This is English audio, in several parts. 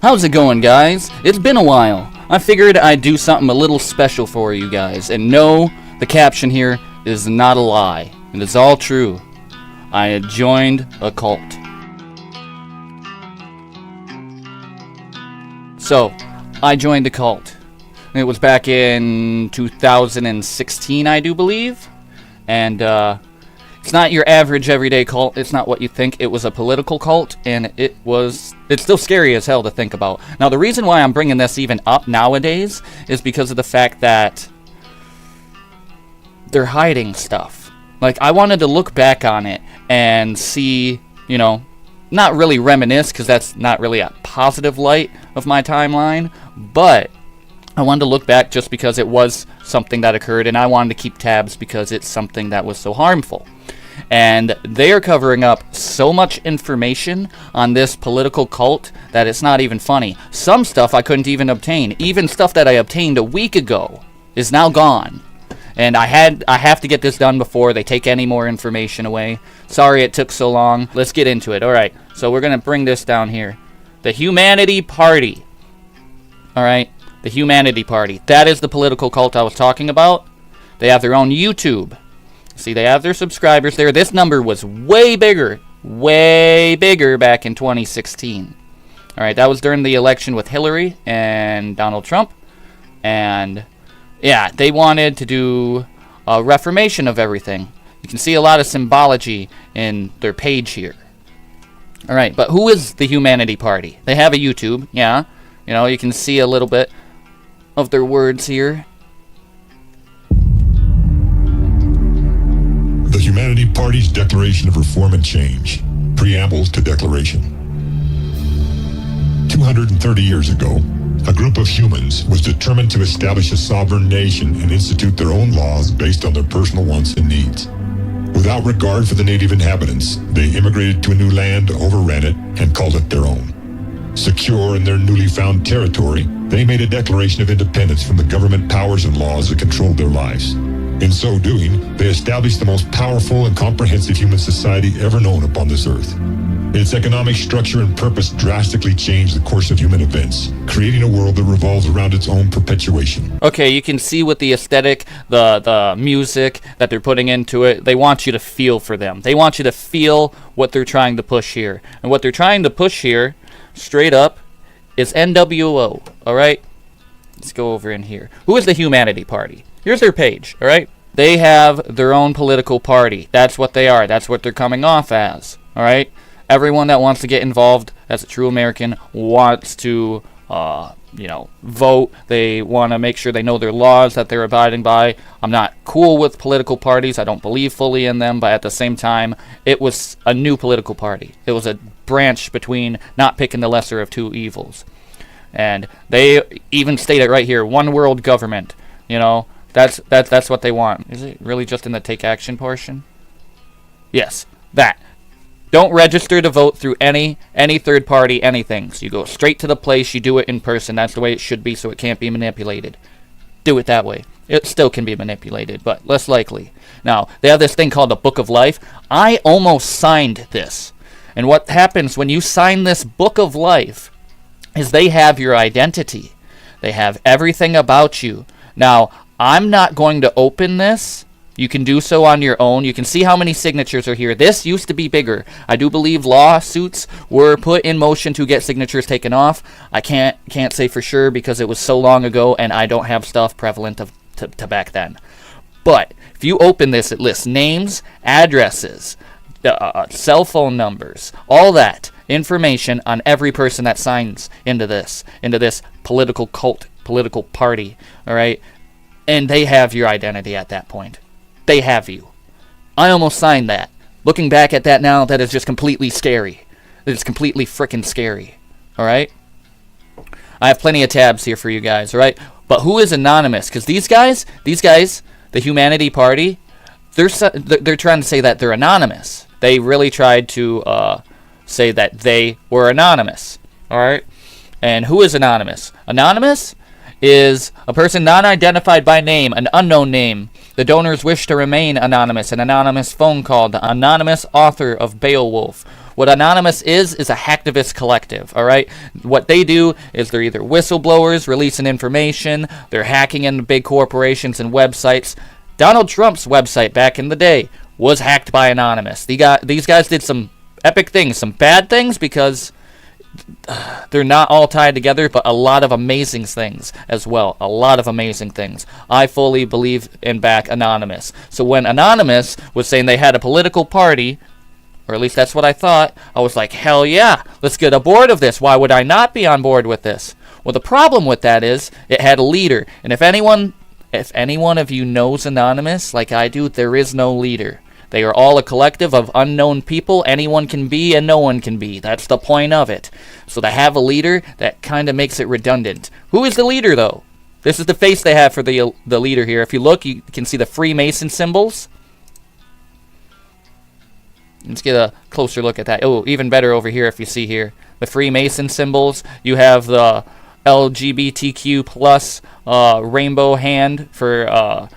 How's it going, guys? It's been a while. I figured I'd do something a little special for you guys. And no, the caption here is not a lie. It is all true. I had joined a cult. So, I joined a cult. It was back in 2016, I do believe. And, it's not your average everyday cult. It's not what you think. It was a political cult, and it's still scary as hell to think about. Now, the reason why I'm bringing this even up nowadays is because of the fact that they're hiding stuff. Like, I wanted to look back on it and see, you know, not really reminisce, because that's not really a positive light of my timeline, but I wanted to look back just because it was something that occurred, and I wanted to keep tabs because it's something that was so harmful. And they are covering up so much information on this political cult that it's not even funny. Some stuff I couldn't even obtain. Even stuff that I obtained a week ago is now gone. And I have to get this done before they take any more information away. Sorry it took so long. Let's get into it. Alright, so we're going to bring this down here. The Humanity Party. Alright, the Humanity Party. That is the political cult I was talking about. They have their own YouTube. See, they have their subscribers there. This number was way bigger back in 2016. Alright, that was during the election with Hillary and Donald Trump. And, yeah, they wanted to do a reformation of everything. You can see a lot of symbology in their page here. Alright, but who is the Humanity Party? They have a YouTube, yeah. You know, you can see a little bit of their words here. The Humanity Party's Declaration of Reform and Change. Preambles to Declaration. 230 years ago, a group of humans was determined to establish a sovereign nation and institute their own laws based on their personal wants and needs. Without regard for the native inhabitants, they immigrated to a new land, overran it, and called it their own. Secure in their newly found territory, they made a declaration of independence from the government powers and laws that controlled their lives. In so doing, they established the most powerful and comprehensive human society ever known upon this earth. Its economic structure and purpose drastically changed the course of human events, creating a world that revolves around its own perpetuation. Okay, you can see with the aesthetic, the music that they're putting into it, they want you to feel for them. They want you to feel what they're trying to push here. And what they're trying to push here, straight up, is NWO, alright? Let's go over in here. Who is the Humanity Party? Here's their page, alright? They have their own political party. That's what they are. That's what they're coming off as, alright? Everyone that wants to get involved as a true American wants to, vote. They want to make sure they know their laws that they're abiding by. I'm not cool with political parties. I don't believe fully in them, but at the same time, it was a new political party. It was a branch between not picking the lesser of two evils. And they even state it right here, one world government, you know. That's what they want. Is it really just in the take action portion? Yes, that. Don't register to vote through any third party, anything. So you go straight to the place, you do it in person. That's the way it should be, so it can't be manipulated. Do it that way. It still can be manipulated, but less likely. Now, they have this thing called the Book of Life. I almost signed this. And what happens when you sign this Book of Life is they have your identity. They have everything about you. Now, I'm not going to open this. You can do so on your own. You can see how many signatures are here. This used to be bigger. I do believe lawsuits were put in motion to get signatures taken off. I can't say for sure because it was so long ago and I don't have stuff prevalent to back then. But if you open this, it lists names, addresses, cell phone numbers, all that information on every person that signs into this political cult, political party, all right? And they have your identity at that point. They have you. I almost signed that. Looking back at that now, that is just completely scary. It's completely frickin' scary. Alright? I have plenty of tabs here for you guys, alright? But who is anonymous? Because these guys, the Humanity Party, they're trying to say that they're anonymous. They really tried to say that they were anonymous. Alright? And who is anonymous? Anonymous is a person not identified by name, an unknown name. The donors wish to remain anonymous. An anonymous phone call. The anonymous author of Beowulf What Anonymous is a hacktivist collective, all right? What they do is they're either whistleblowers releasing information, they're hacking into big corporations and websites. Donald Trump's website back in the day was hacked by Anonymous. These guys did some epic things, some bad things, because they're not all tied together, but a lot of amazing things as well. A lot of amazing things. I fully believe and back Anonymous. So when Anonymous was saying they had a political party, or at least that's what I thought, I was like, hell yeah, let's get aboard of this. Why would I not be on board with this? Well, the problem with that is it had a leader. And if any one of you knows Anonymous, like I do, there is no leader. They are all a collective of unknown people. Anyone can be and no one can be. That's the point of it. So to have a leader, that kind of makes it redundant. Who is the leader, though? This is the face they have for the leader here. If you look, you can see the Freemason symbols. Let's get a closer look at that. Oh, even better over here if you see here. The Freemason symbols. You have the LGBTQ plus rainbow hand for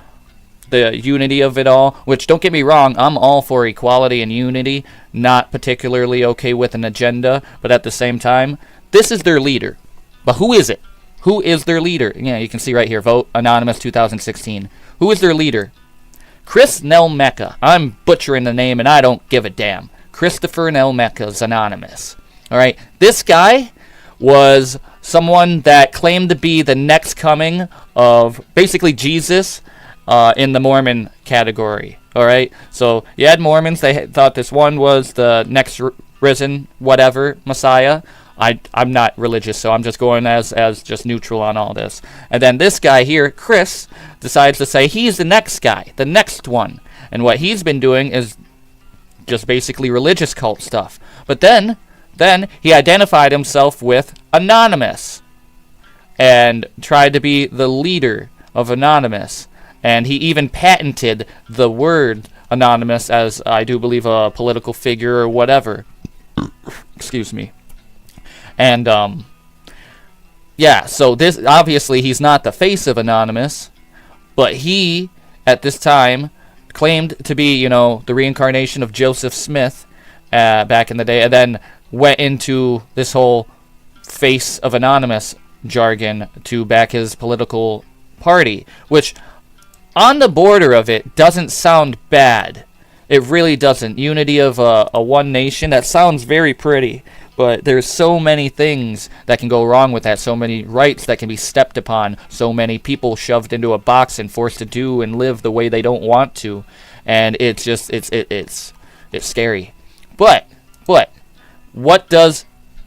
the unity of it all, which, don't get me wrong, I'm all for equality and unity, not particularly okay with an agenda, but at the same time, this is their leader. But who is it? Who is their leader? Yeah, you can see right here, vote Anonymous 2016. Who is their leader? Chris Nelmecca. I'm butchering the name and I don't give a damn. Christopher Nelmecca's Anonymous. Alright, this guy was someone that claimed to be the next coming of basically Jesus, in the Mormon category. All right, so you had Mormons. They thought this one was the next risen whatever Messiah. I'm not religious, so I'm just going as just neutral on all this. And then this guy here, Chris, decides to say he's the next guy, the next one. And what he's been doing is just basically religious cult stuff. But then he identified himself with Anonymous and tried to be the leader of Anonymous. And he even patented the word Anonymous as, I do believe, a political figure or whatever. Excuse me. And, yeah, so this, obviously, he's not the face of Anonymous, but he, at this time, claimed to be, the reincarnation of Joseph Smith back in the day, and then went into this whole face of Anonymous jargon to back his political party, which, on the border of it, doesn't sound bad. It really doesn't. Unity of a one nation, that sounds very pretty. But there's so many things that can go wrong with that. So many rights that can be stepped upon. So many people shoved into a box and forced to do and live the way they don't want to. And it's just, it's scary. But, what does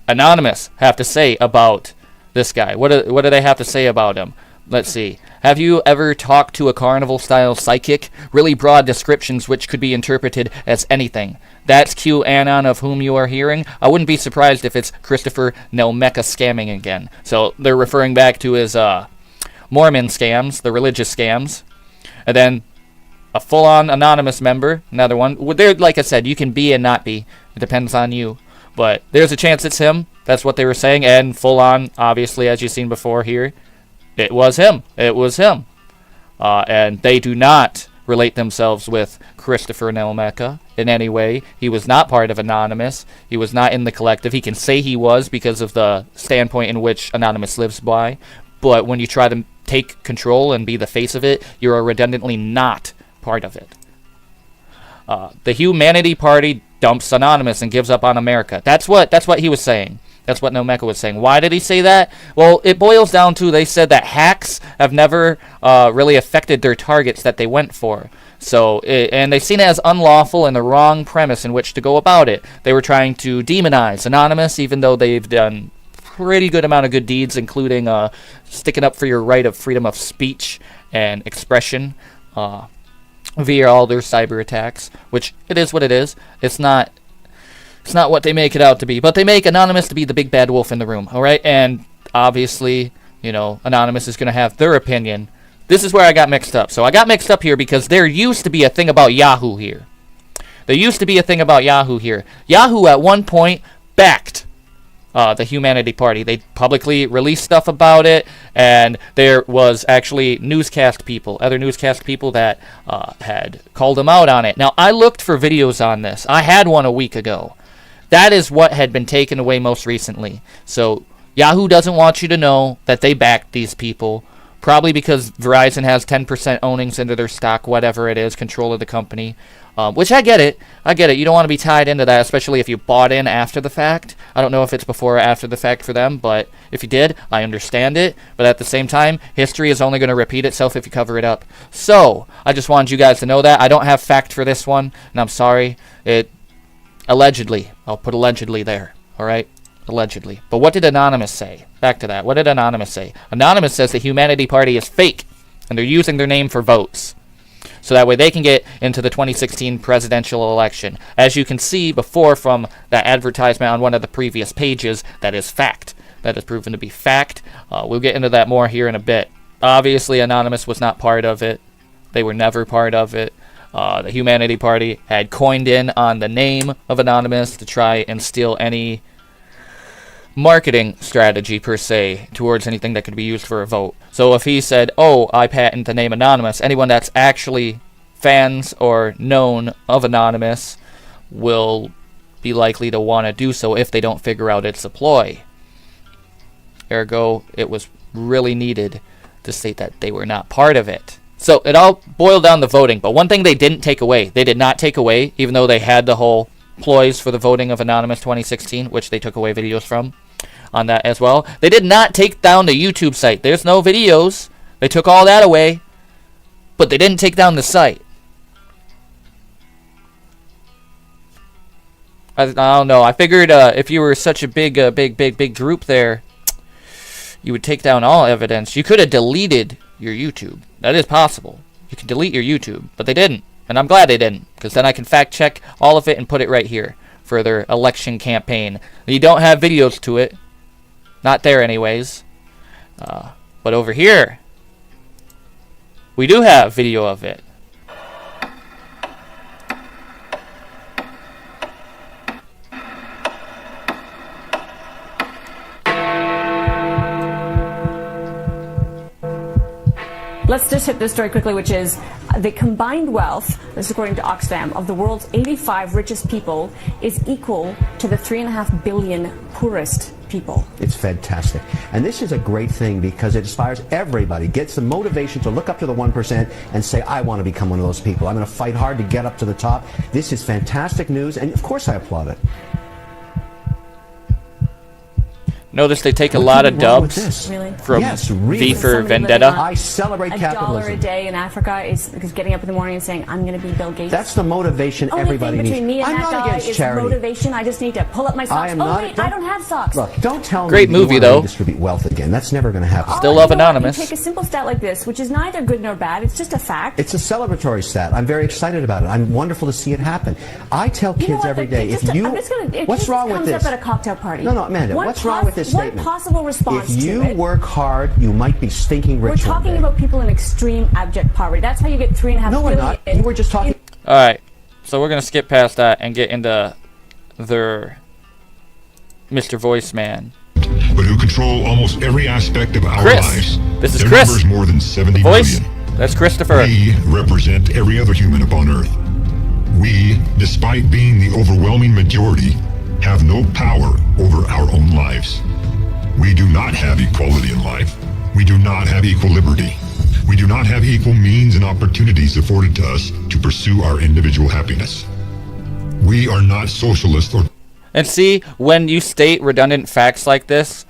Anonymous have to say about this guy? What do they have to say about him? Let's see. Have you ever talked to a carnival-style psychic? Really broad descriptions which could be interpreted as anything. That's QAnon of whom you are hearing. I wouldn't be surprised if it's Christopher Nelmecca scamming again. So they're referring back to his Mormon scams, the religious scams. And then a full-on Anonymous member, another one. They're, like I said, you can be and not be. It depends on you. But there's a chance it's him. That's what they were saying. And full-on, obviously, as you've seen before here, it was him. It was him. And they do not relate themselves with Christopher Nelmecca in any way. He was not part of Anonymous. He was not in the collective. He can say he was because of the standpoint in which Anonymous lives by. But when you try to take control and be the face of it, you are redundantly not part of it. The Humanity Party dumps Anonymous and gives up on America. That's what he was saying. That's what Nelmecca was saying. Why did he say that? Well, it boils down to they said that hacks have never really affected their targets that they went for. So, and they've seen it as unlawful and the wrong premise in which to go about it. They were trying to demonize Anonymous, even though they've done pretty good amount of good deeds, including sticking up for your right of freedom of speech and expression via all their cyber attacks, which it is what it is. It's not what they make it out to be, but they make Anonymous to be the big bad wolf in the room, all right? And obviously, Anonymous is going to have their opinion. This is where I got mixed up. So I got mixed up here because there used to be a thing about Yahoo here. Yahoo at one point backed the Humanity Party. They publicly released stuff about it, and there was actually other newscast people that had called them out on it. Now, I looked for videos on this. I had one a week ago. That is what had been taken away most recently. So Yahoo doesn't want you to know that they backed these people, probably because Verizon has 10% ownings into their stock, whatever it is, control of the company. Which I get it. You don't want to be tied into that, especially if you bought in after the fact. I don't know if it's before or after the fact for them, but if you did, I understand it. But at the same time, history is only going to repeat itself if you cover it up. So, I just wanted you guys to know that. I don't have fact for this one, and I'm sorry. Allegedly. I'll put allegedly there. Alright? Allegedly. But what did Anonymous say? Back to that. What did Anonymous say? Anonymous says the Humanity Party is fake, and they're using their name for votes. So that way they can get into the 2016 presidential election. As you can see before from that advertisement on one of the previous pages, that is fact. That is proven to be fact. We'll get into that more here in a bit. Obviously, Anonymous was not part of it. They were never part of it. The Humanity Party had coined in on the name of Anonymous to try and steal any marketing strategy, per se, towards anything that could be used for a vote. So if he said, oh, I patent the name Anonymous, anyone that's actually fans or known of Anonymous will be likely to want to do so if they don't figure out its a ploy. Ergo, it was really needed to state that they were not part of it. So it all boiled down to voting, but one thing they didn't take away, even though they had the whole ploys for the voting of Anonymous 2016, which they took away videos from on that as well. They did not take down the YouTube site. There's no videos. They took all that away, but they didn't take down the site. I don't know. I figured if you were such a big group there, you would take down all evidence. You could have deleted your YouTube. That is possible. You can delete your YouTube, but they didn't. And I'm glad they didn't, because then I can fact check all of it and put it right here for their election campaign. You don't have videos to it. Not there anyways. But over here, we do have video of it. Let's just hit this story quickly, which is the combined wealth, this is according to Oxfam, of the world's 85 richest people is equal to the 3.5 billion poorest people. It's fantastic. And this is a great thing because it inspires everybody, gets the motivation to look up to the 1% and say, I want to become one of those people. I'm going to fight hard to get up to the top. This is fantastic news, and of course I applaud it. Notice they take a lot of dubs from V for Vendetta. I celebrate capitalism. $1 a day in Africa is getting up in the morning and saying, I'm going to be Bill Gates. That's the motivation everybody needs. Between me and I'm that not guy against is charity. Motivation. I just need to pull up my socks. I don't have socks. Look, don't tell Great me movie, you though. want to distribute wealth again. That's never going to happen. Still love Anonymous. You take a simple stat like this, which is neither good nor bad. It's just a fact. It's a celebratory stat. I'm very excited about it. I'm wonderful to see it happen. I tell kids every day, what's wrong with this? Comes up at a cocktail party. No, Amanda, what's wrong with this statement? One possible response if you work hard, you might be stinking rich. We're talking about people in extreme abject poverty. That's how you get 3.5 billion. No, we're not. You were just talking. All right, so we're gonna skip past that and get into their Mr. Voice Man. But who control almost every aspect of our lives. This is Their Chris. numbers more than 70 Voice. million. That's Christopher. We represent every other human upon Earth. We, despite being the overwhelming majority, have no power over our own lives. We do not have equality in life. We do not have equal liberty. We do not have equal means and opportunities afforded to us to pursue our individual happiness. We are not socialist or... And see, when you state redundant facts like this,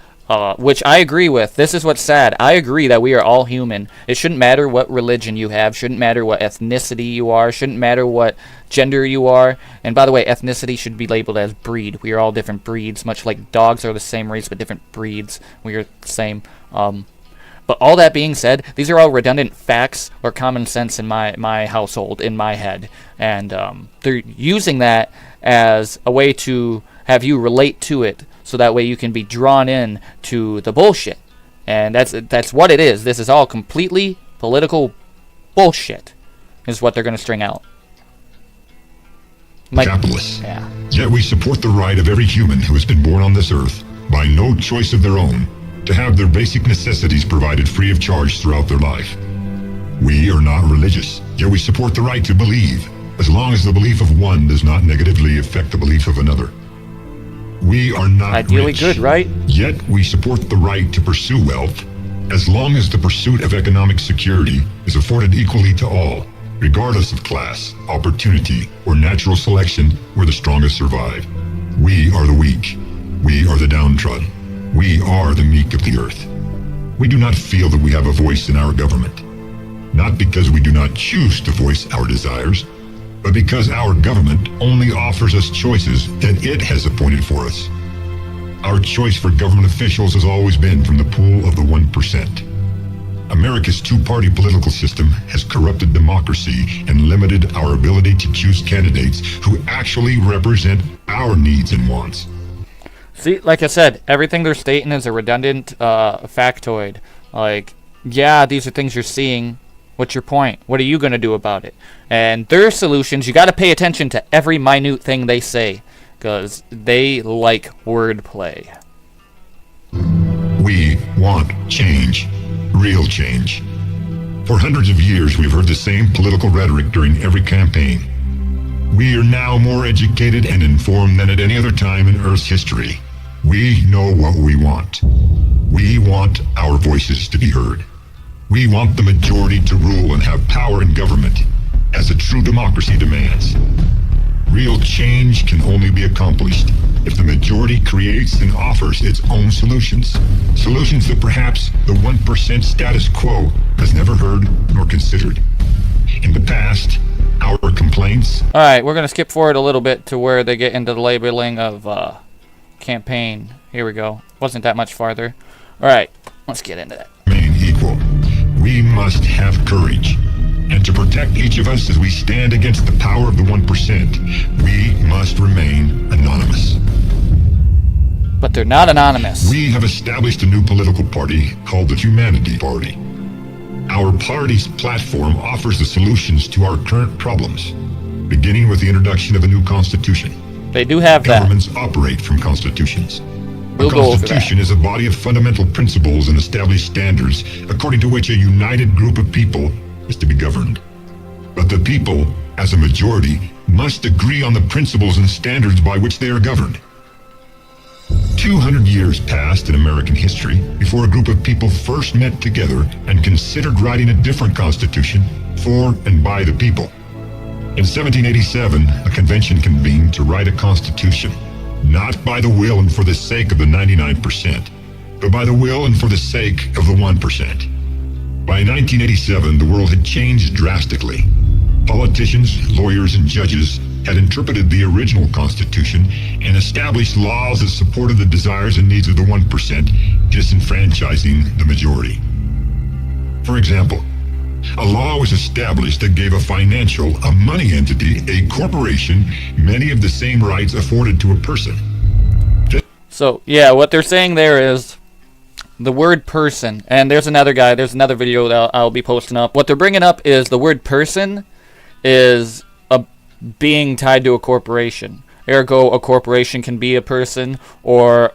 which I agree with, this is what's sad. I agree that we are all human. It shouldn't matter what religion you have, shouldn't matter what ethnicity you are, shouldn't matter what gender you are. And by the way, ethnicity should be labeled as breed. We are all different breeds, much like dogs are the same race but different breeds. We are the same. But all that being said, these are all redundant facts or common sense in my household, in my head. And they're using that as a way to have you relate to it, so that way you can be drawn in to the bullshit. And that's what it is. This is all completely political bullshit, is what they're going to string out. capitalists. Yeah. Yet we support the right of every human who has been born on this earth, by no choice of their own, to have their basic necessities provided free of charge throughout their life. We are not religious, yet we support the right to believe, as long as the belief of one does not negatively affect the belief of another. We are not Ideally rich, good, right? Yet we support the right to pursue wealth, as long as the pursuit of economic security is afforded equally to all, regardless of class, opportunity, or natural selection, where the strongest survive. We are the weak. We are the downtrodden. We are the meek of the earth. We do not feel that we have a voice in our government. Not because we do not choose to voice our desires, but because our government only offers us choices that it has appointed for us. Our choice for government officials has always been from the pool of the 1%. America's two-party political system has corrupted democracy and limited our ability to choose candidates who actually represent our needs and wants. See, like I said, everything they're stating is a redundant factoid. Like, yeah, these are things you're seeing. What's your point? What are you going to do about it? And their solutions, you got to pay attention to every minute thing they say, because they like wordplay. We want change. Real change. For hundreds of years, we've heard the same political rhetoric during every campaign. We are now more educated and informed than at any other time in Earth's history. We know what we want. We want our voices to be heard. We want the majority to rule and have power in government, as a true democracy demands. Real change can only be accomplished if the majority creates and offers its own solutions. Solutions that perhaps the 1% status quo has never heard nor considered. In the past, our complaints... Alright, we're going to skip forward a little bit to where they get into the labeling of campaign. Here we go. Wasn't that much farther. Alright, let's get into that. Remain equal. We must have courage. And to protect each of us as we stand against the power of the 1%, we must remain anonymous. But they're not anonymous. We have established a new political party called the Humanity Party. Our party's platform offers the solutions to our current problems, beginning with the introduction of a new constitution. They do have that. Governments operate from constitutions. We'll A go over constitution is a body of fundamental principles and established standards according to which a united group of people is to be governed. But the people, as a majority, must agree on the principles and standards by which they are governed. 200 years passed in American history before a group of people first met together and considered writing a different constitution for and by the people. In 1787, a convention convened to write a constitution, not by the will and for the sake of the 99%, but by the will and for the sake of the 1%. By 1987, the world had changed drastically. Politicians, lawyers, and judges had interpreted the original Constitution and established laws that supported the desires and needs of the 1%, disenfranchising the majority. For example, a law was established that gave a money entity, a corporation, many of the same rights afforded to a person. So, yeah, what they're saying there is the word person, and there's another video that I'll be posting up. What they're bringing up is the word person is a being tied to a corporation. Ergo, a corporation can be a person, or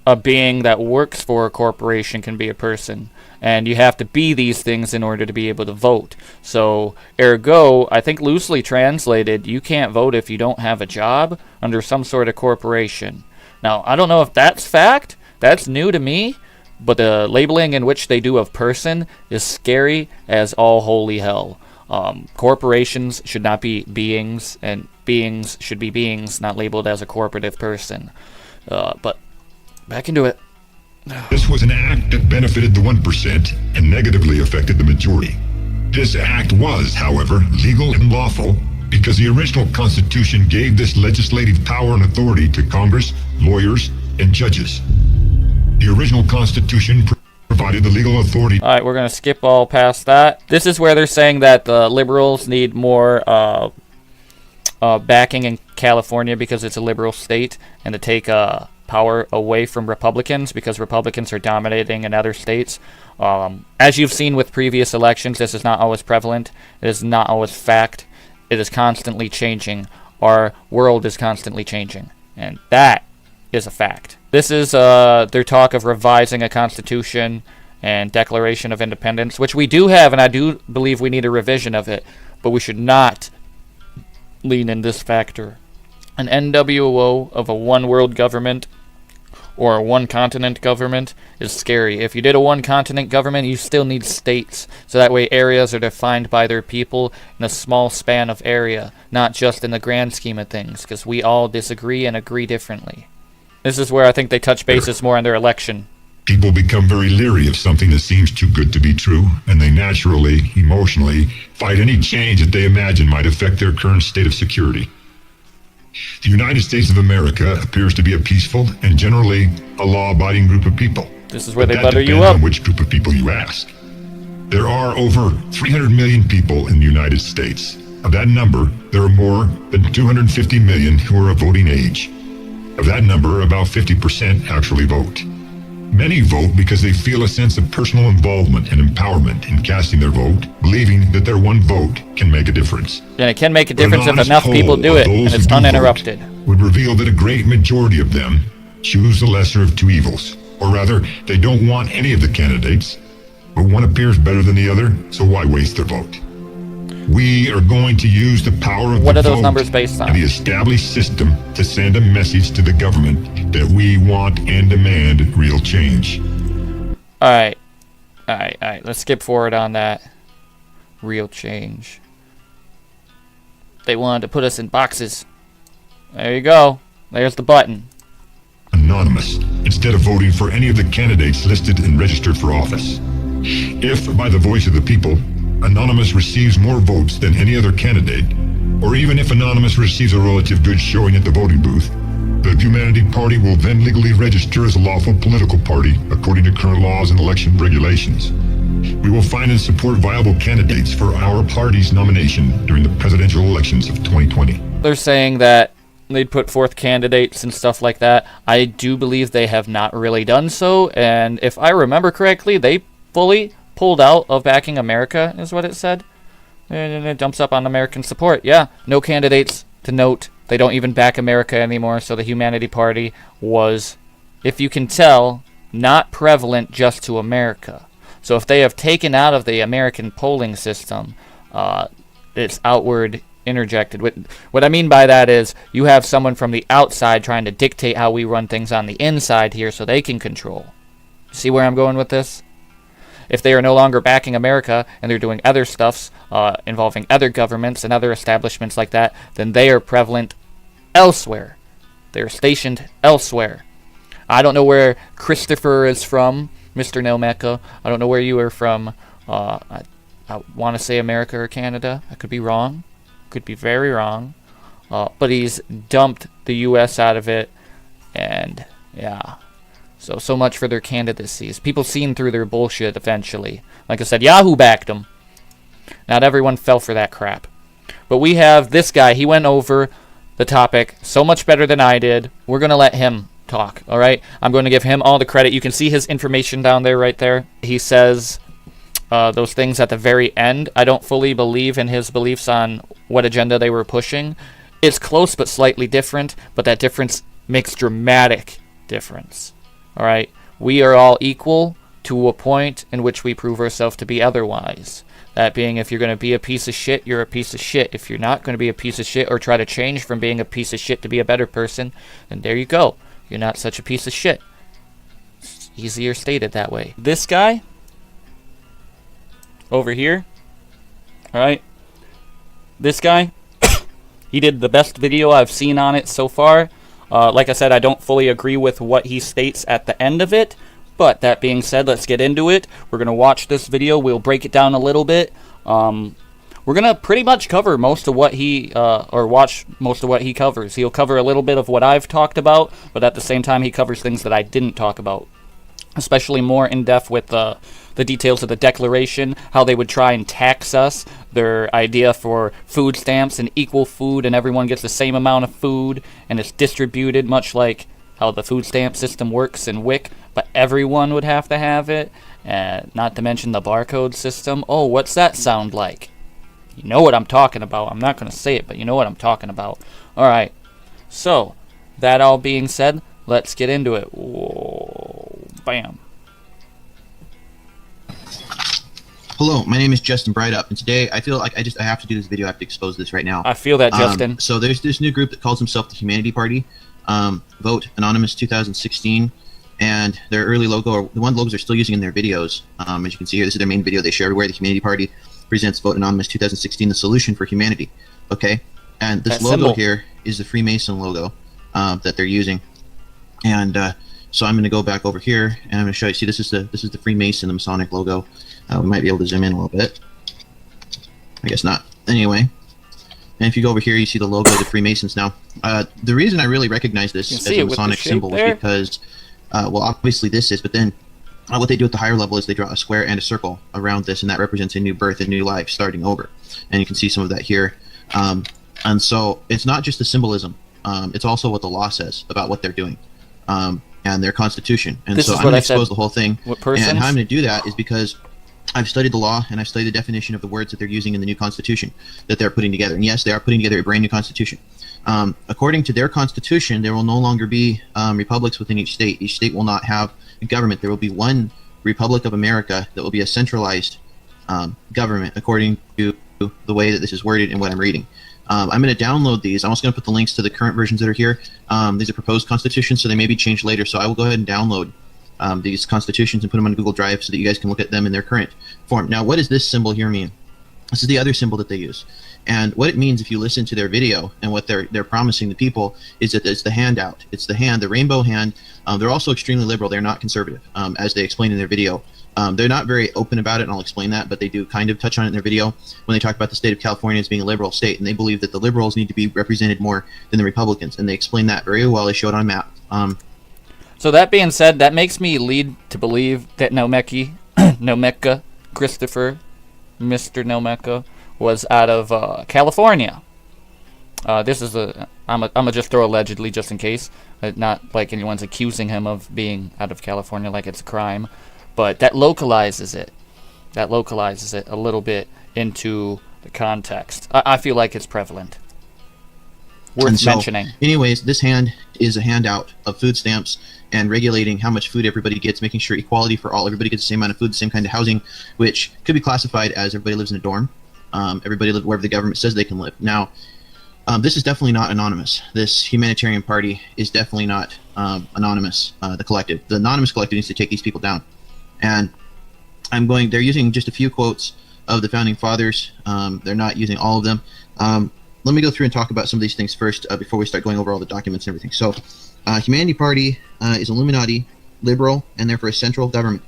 a being that works for a corporation can be a person. And you have to be these things in order to be able to vote. So, ergo, I think loosely translated, you can't vote if you don't have a job under some sort of corporation. Now, I don't know if that's fact. That's new to me. But the labeling in which they do of person is scary as all holy hell. Corporations should not be beings, and beings should be beings, not labeled as a corporative person. But back into it. This was an act that benefited the 1% and negatively affected the majority. This act was, however, legal and lawful because the original Constitution gave this legislative power and authority to Congress, lawyers, and judges. The original Constitution provided the legal authority. Alright, we're going to skip all past that. This is where they're saying that the liberals need more backing in California because it's a liberal state, and to take power away from Republicans because Republicans are dominating in other states. As you've seen with previous elections, this is not always prevalent. It is not always fact. It is constantly changing. Our world is constantly changing, and that is a fact. This is their talk of revising a constitution and Declaration of Independence, which we do have, and I do believe we need a revision of it, but we should not lean in this factor An NWO of a one world government or a one continent government is scary. If you did a one continent government, you still need states. So that way areas are defined by their people in a small span of area, not just in the grand scheme of things, because we all disagree and agree differently. This is where I think they touch bases more on their election. People become very leery of something that seems too good to be true, and they naturally, emotionally, fight any change that they imagine might affect their current state of security. The United States of America appears to be a peaceful and generally a law-abiding group of people. This is where But they that butter you depends up. on which group of people you ask. There are over 300 million people in the United States. Of that number, there are more than 250 million who are of voting age. Of that number, about 50% actually vote. Many vote because they feel a sense of personal involvement and empowerment in casting their vote, believing that their one vote can make a difference. And it can make a But an difference if honest enough people poll do of it, those and who it's do uninterrupted. vote would reveal that a great majority of them choose the lesser of two evils. Or rather, they don't want any of the candidates, but one appears better than the other, so why waste their vote? We are going to use the power of What the are those vote numbers based on? and the established system to send a message to the government that we want and demand real change. Alright. Let's skip forward on that. Real change. They wanted to put us in boxes. There you go. There's the button. Anonymous, instead of voting for any of the candidates listed and registered for office. If, by the voice of the people, Anonymous receives more votes than any other candidate, or even if Anonymous receives a relative good showing at the voting booth, the Humanity Party will then legally register as a lawful political party according to current laws and election regulations. We will find and support viable candidates for our party's nomination during the presidential elections of 2020. They're saying that they'd put forth candidates and stuff like that. I do believe they have not really done so, and if I remember correctly, they fully pulled out of backing America, is what it said. And it jumps up on American support. Yeah, no candidates to note. They don't even back America anymore, so the Humanity Party was, if you can tell, not prevalent just to America. So if they have taken out of the American polling system, it's outward interjected. What I mean by that is you have someone from the outside trying to dictate how we run things on the inside here so they can control. See where I'm going with this? If they are no longer backing America and they're doing other stuffs involving other governments and other establishments like that, then they are prevalent elsewhere. They're stationed elsewhere. I don't know where Christopher is from, Mr. Nelmecca. I don't know where you are from. I want to say America or Canada. I could be wrong. Could be very wrong. But he's dumped the U.S. out of it. And, yeah. So much for their candidacies. People seen through their bullshit eventually. Like I said, Yahoo backed them. Not everyone fell for that crap. But we have this guy. He went over the topic so much better than I did. We're going to let him talk, all right? I'm going to give him all the credit. You can see his information down there right there. He says those things at the very end. I don't fully believe in his beliefs on what agenda they were pushing. It's close but slightly different, but that difference makes dramatic difference. All right, we are all equal to a point in which we prove ourselves to be otherwise. That being, if you're going to be a piece of shit, you're a piece of shit. If you're not going to be a piece of shit or try to change from being a piece of shit to be a better person, then there you go. You're not such a piece of shit. It's easier stated that way. This guy over here, all right, this guy, he did the best video I've seen on it so far. Like I said, I don't fully agree with what he states at the end of it, but that being said, let's get into it. We're going to watch this video. We'll break it down a little bit. We're going to pretty much cover most of what he, or watch most of what he covers. He'll cover a little bit of what I've talked about, but at the same time, he covers things that I didn't talk about, especially more in depth with the details of the Declaration, how they would try and tax us, their idea for food stamps and equal food, and everyone gets the same amount of food, and it's distributed much like how the food stamp system works in WIC, but everyone would have to have it, and not to mention the barcode system. Oh, what's that sound like? You know what I'm talking about. I'm not going to say it, but you know what I'm talking about. Alright, so, that all being said, let's get into it. Whoa, bam. Hello, my name is Justin Brightup, and today I feel like I have to do this video. I have to expose this right now. I feel that, Justin. So there's this new group that calls themselves the Humanity Party, Vote Anonymous 2016, and their early logo, or the one logos they're still using in their videos. As you can see here, this is their main video they share everywhere. The Humanity Party presents Vote Anonymous 2016, the solution for humanity. Okay, and this that logo symbol here is the Freemason logo that they're using, and so I'm going to go back over here and I'm going to show you. See, this is the Freemason, the Masonic logo. We might be able to zoom in a little bit. I guess not. Anyway, and if you go over here, you see the logo of the Freemasons. Now, the reason I really recognize this as a Masonic symbol is because, well, obviously this is, but then what they do at the higher level is they draw a square and a circle around this, and that represents a new birth, a new life starting over. And you can see some of that here. And so it's not just the symbolism. It's also what the law says about what they're doing. And their constitution. And so I'm going to expose the whole thing. And how I'm going to do that is because I've studied the law and I've studied the definition of the words that they're using in the new constitution that they're putting together. And yes, they are putting together a brand new constitution. According to their constitution, there will no longer be republics within each state. Each state will not have a government. There will be one Republic of America that will be a centralized government according to the way that this is worded and what I'm reading. I'm going to download these. I'm also going to put the links to the current versions that are here. These are proposed constitutions, so they may be changed later. So I will go ahead and download these constitutions and put them on Google Drive so that you guys can look at them in their current form. Now, what does this symbol here mean? This is the other symbol that they use. And what it means, if you listen to their video and what they're promising the people, is that it's the handout. It's the hand, the rainbow hand. They're also extremely liberal. They're not conservative, as they explain in their video. They're not very open about it, and I'll explain that, but they do kind of touch on it in their video when they talk about the state of California as being a liberal state, and they believe that the liberals need to be represented more than the Republicans, and they explain that very well. They show it on a map. So that being said, that makes me lead to believe that Nomeka, Christopher, Mr. Nomeka, was out of California. This is I'm gonna just throw allegedly just in case, not like anyone's accusing him of being out of California like it's a crime. But that localizes it. That localizes it a little bit into the context. I feel like it's prevalent. Worth mentioning. Anyways, this hand is a handout of food stamps and regulating how much food everybody gets, making sure equality for all. Everybody gets the same amount of food, the same kind of housing, which could be classified as everybody lives in a dorm. Everybody lives wherever the government says they can live. Now, this is definitely not anonymous. This humanitarian party is definitely not anonymous, the collective. The anonymous collective needs to take these people down. And they're using just a few quotes of the founding fathers. They're not using all of them. Let me go through and talk about some of these things first before we start going over all the documents and everything. So, Humanity Party is Illuminati, liberal, and they're for a central government.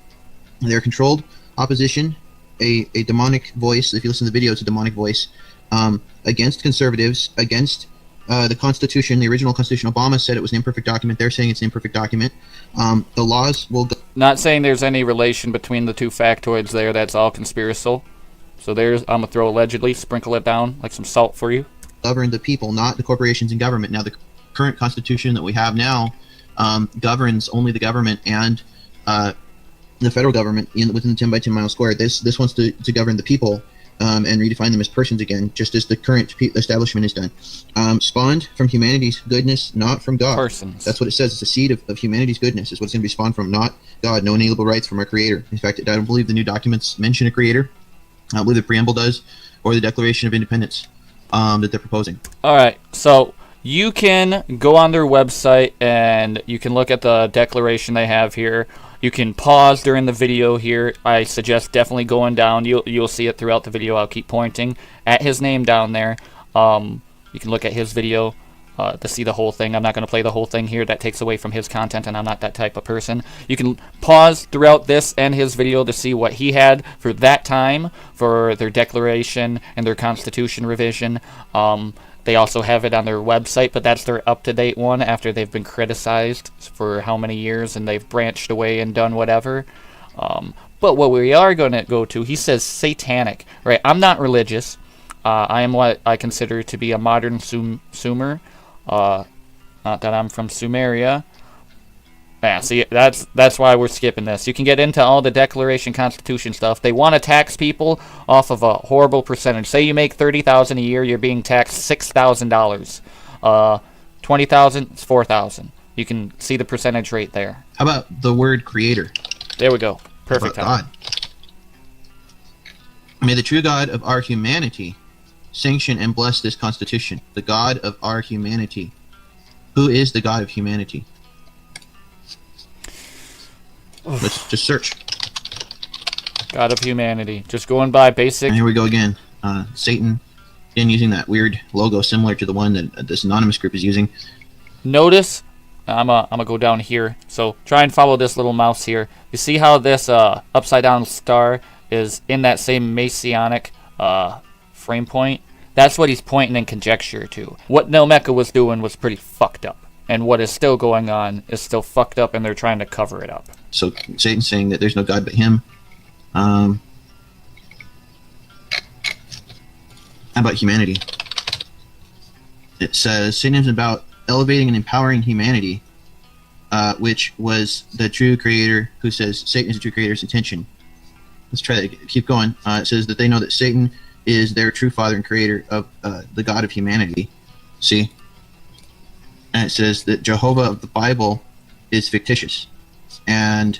They're controlled opposition, a demonic voice. If you listen to the video, it's a demonic voice, against conservatives, against the Constitution, the original Constitution. Obama said it was an imperfect document. They're saying it's an imperfect document. The laws will... Not saying there's any relation between the two factoids there. That's all conspiracial. So there's... I'm going to throw allegedly, sprinkle it down like some salt for you. Govern the people, not the corporations and government. Now, the current Constitution that we have now governs only the government and the federal government within the 10 by 10 mile square. This wants to govern the people and redefine them as persons again, just as the current establishment is done. Spawned from humanity's goodness, not from God. Persons. That's what it says. It's a seed of humanity's goodness is what it's going to be spawned from, not God. No inalienable rights from our Creator. In fact, I don't believe the new documents mention a Creator. I don't believe the preamble does, or the Declaration of Independence that they're proposing. All right, so you can go on their website and you can look at the declaration they have here. You can pause during the video here. I suggest definitely going down. You'll see it throughout the video. I'll keep pointing at his name down there. You can look at his video to see the whole thing. I'm not going to play the whole thing here. That takes away from his content, and I'm not that type of person. You can pause throughout this and his video to see what he had for that time for their declaration and their constitution revision. They also have it on their website, but that's their up-to-date one after they've been criticized for how many years and they've branched away and done whatever. But what we are going to go to, he says satanic. Right? I'm not religious. I am what I consider to be a modern Sumer. Not that I'm from Sumeria. Yeah, see, that's why we're skipping this. You can get into all the Declaration Constitution stuff. They want to tax people off of a horrible percentage. Say you make $30,000 a year, you're being taxed $6,000. $20,000 is $4,000. You can see the percentage rate there. How about the word Creator? There we go. Perfect. God. May the true God of our humanity sanction and bless this Constitution. The God of our humanity. Who is the God of humanity? Let's just search. God of humanity. Just going by basic. And here we go again. Satan. Again, using that weird logo similar to the one that this anonymous group is using. Notice, I'm gonna go down here. So try and follow this little mouse here. You see how this upside down star is in that same Masonic frame point? That's what he's pointing in conjecture to. What Nelmecca was doing was pretty fucked up. And what is still going on is still fucked up, and they're trying to cover it up. So Satan's saying that there's no God but him. How about humanity? It says Satanism is about elevating and empowering humanity, which was the true creator who says Satan is the true creator's intention. Let's try that. Keep going. It says that they know that Satan is their true father and creator of the God of humanity. See? And it says that Jehovah of the Bible is fictitious. And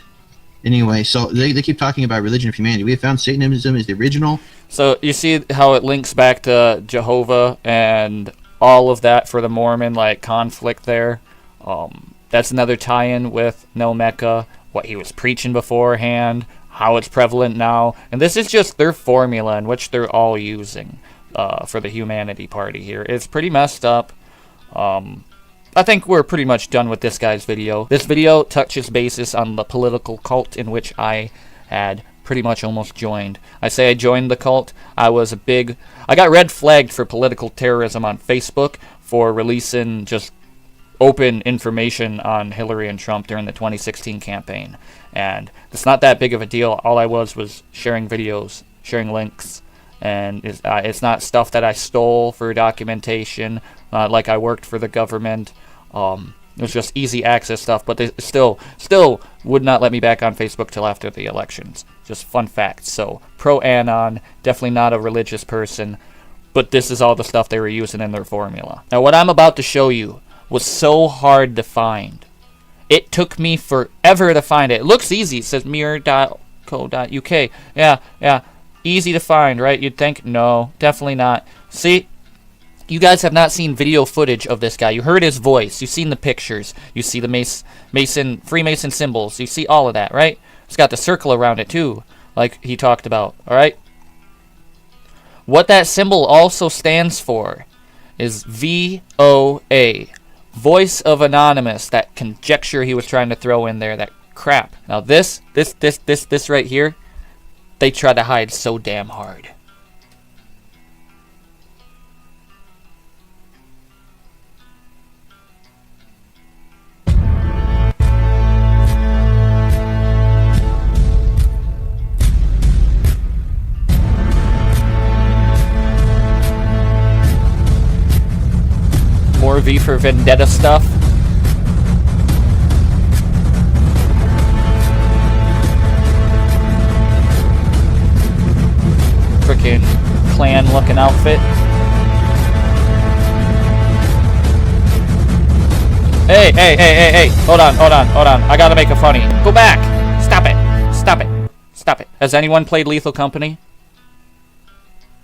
anyway, so they keep talking about religion of humanity. We have found Satanism is the original. So you see how it links back to Jehovah and all of that for the Mormon like conflict there. That's another tie-in with Nelmecca, what he was preaching beforehand, how it's prevalent now, and this is just their formula in which they're all using for the Humanity Party here. It's pretty messed up. I think we're pretty much done with this guy's video. This video touches basis on the political cult in which I had pretty much almost joined. I say I joined the cult. I got red flagged for political terrorism on Facebook for releasing just open information on Hillary and Trump during the 2016 campaign. And it's not that big of a deal. All I was sharing videos, sharing links. And it's not stuff that I stole for documentation, like I worked for the government. It was just easy access stuff, but they still would not let me back on Facebook till after the elections. Just fun facts. So, pro-Anon, definitely not a religious person, but this is all the stuff they were using in their formula. Now, what I'm about to show you was so hard to find. It took me forever to find it. It looks easy. It says mirror.co.uk. Yeah. Easy to find, right? You'd think? No, definitely not. See? You guys have not seen video footage of this guy. You heard his voice. You've seen the pictures. You see the Freemason symbols. You see all of that, right? It's got the circle around it too, like he talked about, all right? What that symbol also stands for is VOA, Voice of Anonymous, that conjecture he was trying to throw in there, that crap. Now this right here, they try to hide so damn hard. More V for Vendetta stuff. Frickin' clan looking outfit. Hey. Hold on. I gotta make it funny. Go back. Stop it. Has anyone played Lethal Company?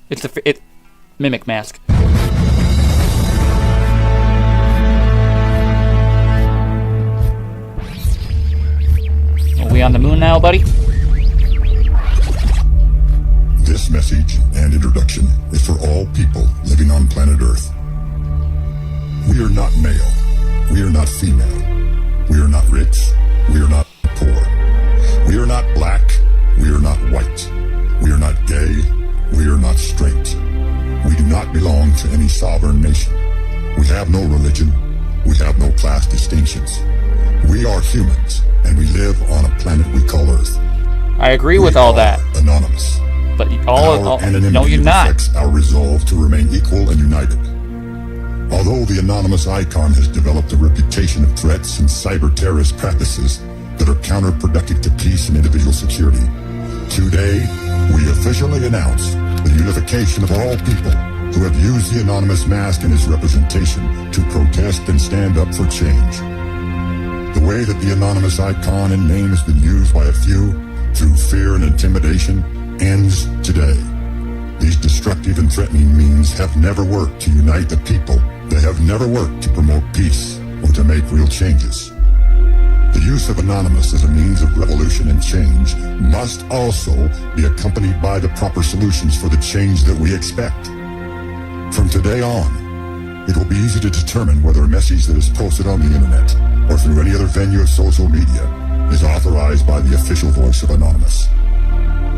It's Mimic Mask. Are we on the moon now, buddy? This message and introduction is for all people living on planet Earth. We are not male. We are not female. We are not rich. We are not poor. We are not black. We are not white. We are not gay. We are not straight. We do not belong to any sovereign nation. We have no religion. We have no class distinctions. We are humans, and we live on a planet we call Earth. I agree with all that. Anonymous. But Our anonymity no, you're not. reflects our resolve to remain equal and united. Although the anonymous icon has developed a reputation of threats and cyber-terrorist practices that are counterproductive to peace and individual security, today we officially announce the unification of all people who have used the anonymous mask and its representation to protest and stand up for change. The way that the anonymous icon and name has been used by a few through fear and intimidation ends today. These destructive and threatening means have never worked to unite the people. They have never worked to promote peace or to make real changes. The use of Anonymous as a means of revolution and change must also be accompanied by the proper solutions for the change that we expect. From today on, it will be easy to determine whether a message that is posted on the internet or through any other venue of social media is authorized by the official voice of Anonymous.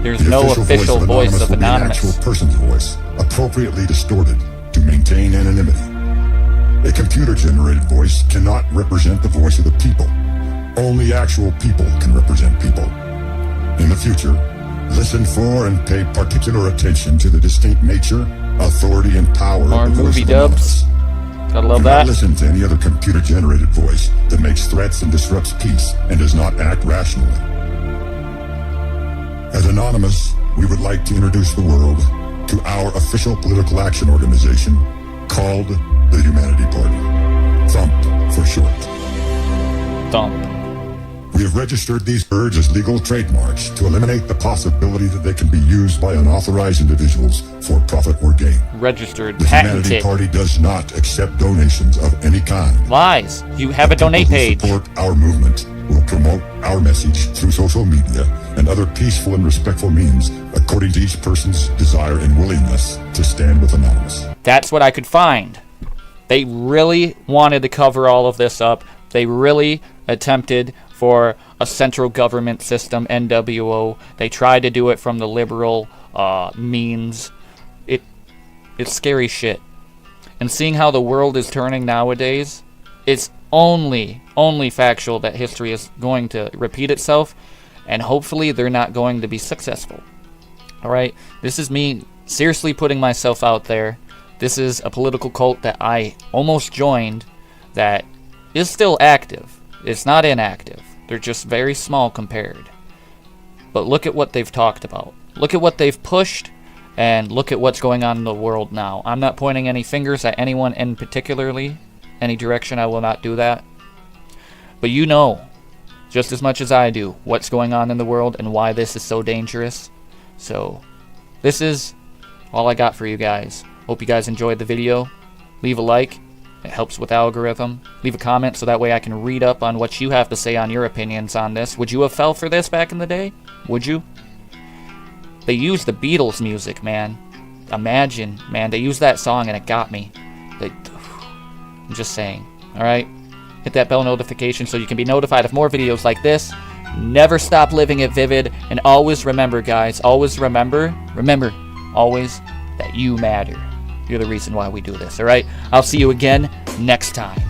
There's The no official voice of will be an Anonymous. actual person's voice, appropriately distorted to maintain anonymity. A computer-generated voice cannot represent the voice of the people. Only actual people can represent people. In the future, listen for and pay particular attention to the distinct nature, authority, and power More of the voice movie of dubs. Anonymous. Gotta love Do not that. listen to any other computer-generated voice that makes threats and disrupts peace and does not act rationally. As Anonymous, we would like to introduce the world to our official political action organization called the Humanity Party. Thump for short. Thump. We have registered these words as legal trademarks to eliminate the possibility that they can be used by unauthorized individuals for profit or gain. Registered. The Humanity Patented. Party does not accept donations of any kind. Lies. You have a donate People who page. support our movement will promote our message through social media and other peaceful and respectful means according to each person's desire and willingness to stand with Anonymous. That's what I could find. They really wanted to cover all of this up. They really attempted for a central government system, NWO. They tried to do it from the liberal means. It's scary shit. And seeing how the world is turning nowadays, it's only factual that history is going to repeat itself, and hopefully they're not going to be successful. Alright, this is me seriously putting myself out there. This is a political cult that I almost joined that is still active. It's not inactive. They're just very small compared. But look at what they've talked about. Look at what they've pushed, and look at what's going on in the world now. I'm not pointing any fingers at anyone in particularly, any direction. I will not do that. But you know, just as much as I do, what's going on in the world and why this is so dangerous. So, this is all I got for you guys. Hope you guys enjoyed the video. Leave a like. It helps with algorithm. Leave a comment so that way I can read up on what you have to say on your opinions on this. Would you have fell for this back in the day? Would you? They used the Beatles music, man. Imagine, man. They used that song and it got me. I'm just saying. Alright? Hit that bell notification so you can be notified of more videos like this. Never stop living it vivid. And always remember, guys. Always remember. Always that you matter. You're the reason why we do this, alright? I'll see you again next time.